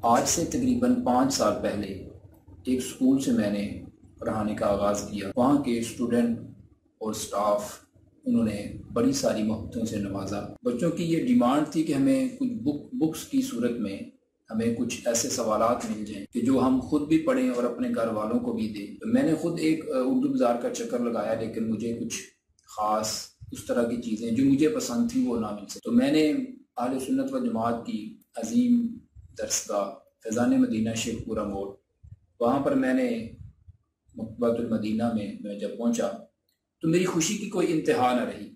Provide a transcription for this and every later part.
آج سے تقریباً 5 سال پہلے ایک سکول سے میں نے پڑھانے کا آغاز کیا۔ وہاں کے اسٹوڈنٹ اور سٹاف انہوں نے بڑی ساری محبتوں سے نوازا۔ بچوں کی یہ ڈیمانڈ تھی کہ ہمیں کچھ بکس کی صورت میں ہمیں کچھ ایسے سوالات مل جائیں کہ جو ہم خود بھی پڑھیں اور اپنے گھر والوں کو بھی دیں۔ میں نے خود ایک اردو بازار کا چکر لگایا، لیکن مجھے کچھ خاص اس طرح کی چیزیں جو مجھے پسند تھیں وہ نہ مل سکیں۔ تو میں نے اہل سنت و جماعت کی عظیم درسگاہ فیضان مدینہ شیخ پورہ موڑ، وہاں پر میں نے مکتبۃ المدینہ میں جب پہنچا تو میری خوشی کی کوئی انتہا نہ رہی۔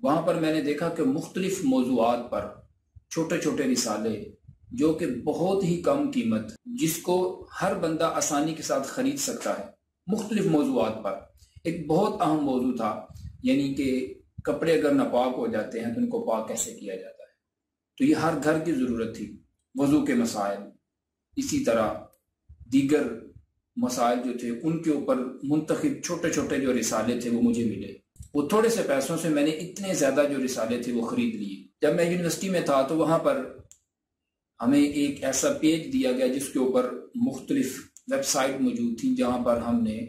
وہاں پر میں نے دیکھا کہ مختلف موضوعات پر چھوٹے چھوٹے رسالے جو کہ بہت ہی کم قیمت، جس کو ہر بندہ آسانی کے ساتھ خرید سکتا ہے، مختلف موضوعات پر۔ ایک بہت اہم موضوع تھا، یعنی کہ کپڑے اگر ناپاک ہو جاتے ہیں تو ان کو پاک کیسے کیا جاتا ہے۔ تو یہ ہر گھر کی ضرورت تھی۔ وضو کے مسائل، اسی طرح دیگر مسائل جو تھے ان کے اوپر منتخب چھوٹے چھوٹے جو رسالے تھے وہ مجھے ملے۔ وہ تھوڑے سے پیسوں سے میں نے اتنے زیادہ جو رسالے تھے وہ خرید لیے۔ جب میں یونیورسٹی میں تھا تو وہاں پر ہمیں ایک ایسا پیج دیا گیا جس کے اوپر مختلف ویب سائٹ موجود تھی، جہاں پر ہم نے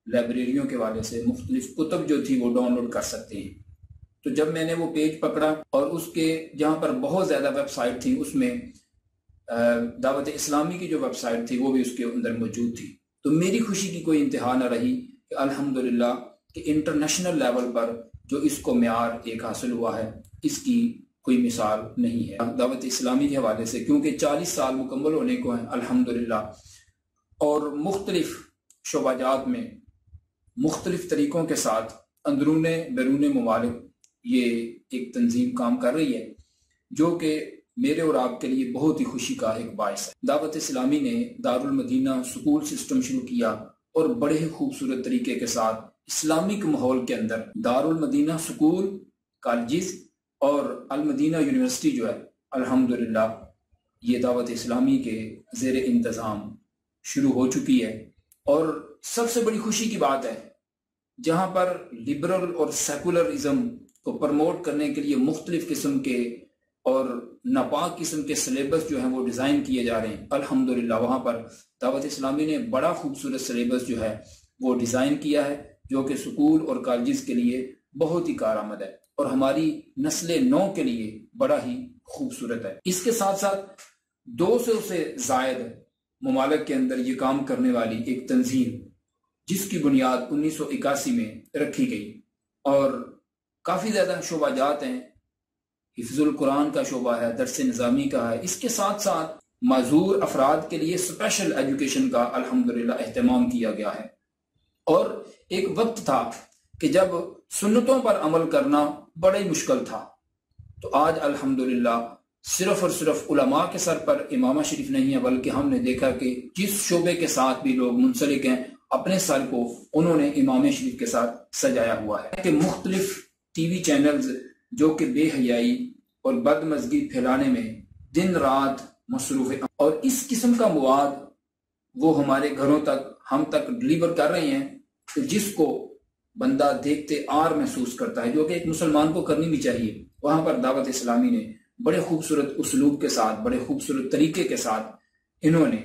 لائبریریوں کے حوالے سے مختلف کتب جو تھی وہ ڈاؤن لوڈ کر سکتے ہیں۔ تو جب میں نے وہ پیج پکڑا اور اس کے جہاں پر بہت زیادہ ویب سائٹ تھی، اس میں دعوت اسلامی کی جو ویب سائٹ تھی وہ بھی اس کے اندر موجود تھی۔ تو میری خوشی کی کوئی انتہا نہ رہی کہ الحمدللہ کہ انٹرنیشنل لیول پر جو اس کو معیار ایک حاصل ہوا ہے، اس کی کوئی مثال نہیں ہے دعوت اسلامی کے حوالے سے، کیونکہ 40 سال مکمل ہونے کو ہیں الحمدللہ، اور مختلف شعبہ جات میں مختلف طریقوں کے ساتھ اندرون بیرون ممالک یہ ایک تنظیم کام کر رہی ہے، جو کہ میرے اور آپ کے لیے بہت ہی خوشی کا ایک باعث ہے۔ دعوت اسلامی نے دارالمدینہ سکول سسٹم شروع کیا اور بڑے ہی خوبصورت طریقے کے ساتھ اسلامک ماحول کے اندر دارالمدینہ سکول، کالجز اور المدینہ یونیورسٹی جو ہے الحمدللہ یہ دعوت اسلامی کے زیر انتظام شروع ہو چکی ہے۔ اور سب سے بڑی خوشی کی بات ہے، جہاں پر لبرل اور سیکولرزم کو پروموٹ کرنے کے لیے مختلف قسم کے اور ناپاک قسم کے سلیبس جو ہیں وہ ڈیزائن کیے جا رہے ہیں، الحمدللہ وہاں پر دعوت اسلامی نے بڑا خوبصورت سلیبس جو ہے وہ ڈیزائن کیا ہے، جو کہ سکول اور کالجز کے لیے بہت ہی کارآمد ہے اور ہماری نسل نو کے لیے بڑا ہی خوبصورت ہے۔ اس کے ساتھ ساتھ 200 سے زائد ممالک کے اندر یہ کام کرنے والی ایک تنظیم، جس کی بنیاد 1981 میں رکھی گئی، اور کافی زیادہ شعبہ جات ہیں۔ حفظ القرآن کا شعبہ ہے، درس نظامی کا ہے، اس کے ساتھ ساتھ معذور افراد کے لیے اسپیشل ایجوکیشن کا الحمدللہ اہتمام کیا گیا ہے۔ اور ایک وقت تھا کہ جب سنتوں پر عمل کرنا بڑا ہی مشکل تھا، تو آج الحمدللہ صرف اور صرف علماء کے سر پر امامہ شریف نہیں ہے، بلکہ ہم نے دیکھا کہ جس شعبے کے ساتھ بھی لوگ منسلک ہیں، اپنے سر کو انہوں نے امام شریف کے ساتھ سجایا ہوا ہے۔ کہ مختلف ٹی وی چینلز جو کہ بے حیائی اور بد مزگی پھیلانے میں دن رات مصروف ہیں، اور اس قسم کا مواد وہ ہمارے گھروں تک ہم تک ڈلیور کر رہے ہیں کہ جس کو بندہ دیکھتے آر محسوس کرتا ہے، جو کہ ایک مسلمان کو کرنی بھی چاہیے۔ وہاں پر دعوت اسلامی نے بڑے خوبصورت اسلوب کے ساتھ، بڑے خوبصورت طریقے کے ساتھ انہوں نے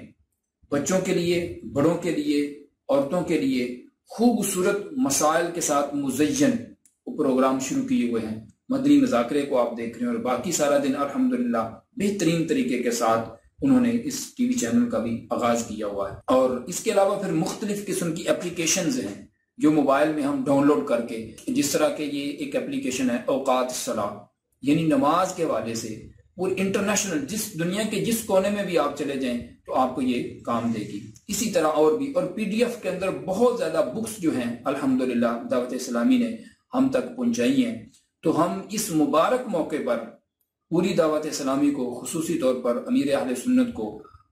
بچوں کے لیے، بڑوں کے لیے، عورتوں کے لیے خوبصورت مسائل کے ساتھ مزین پروگرام شروع کیے ہوئے ہیں۔ مدنی مذاکرے کو آپ دیکھ رہے ہیں، اور باقی سارا دن الحمدللہ بہترین طریقے کے ساتھ انہوں نے اس ٹی وی چینل کا بھی آغاز کیا ہوا ہے۔ اور اس کے علاوہ پھر مختلف قسم کی اپلیکیشنز ہیں جو موبائل میں ہم ڈاؤن لوڈ کر کے، جس طرح کہ یہ ایک اپلیکیشن ہے اوقات الصلاۃ، یعنی نماز کے حوالے سے پوری انٹرنیشنل جس دنیا کے جس کونے میں بھی آپ چلے جائیں تو آپ کو یہ کام دے گی۔ اسی طرح اور بھی، اور پی ڈی ایف کے اندر بہت زیادہ بکس جو ہیں الحمدللہ دعوت اسلامی نے ہم تک پہنچائی ہیں۔ تو ہم اس مبارک موقع پر پوری دعوت اسلامی کو، خصوصی طور پر امیر اہل سنت کو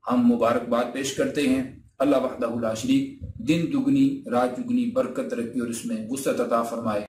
ہم مبارکباد پیش کرتے ہیں۔ اللہ وحدہ لا شریک دن دگنی رات دگنی برکت رکھی اور اس میں وسعت عطا فرمائے۔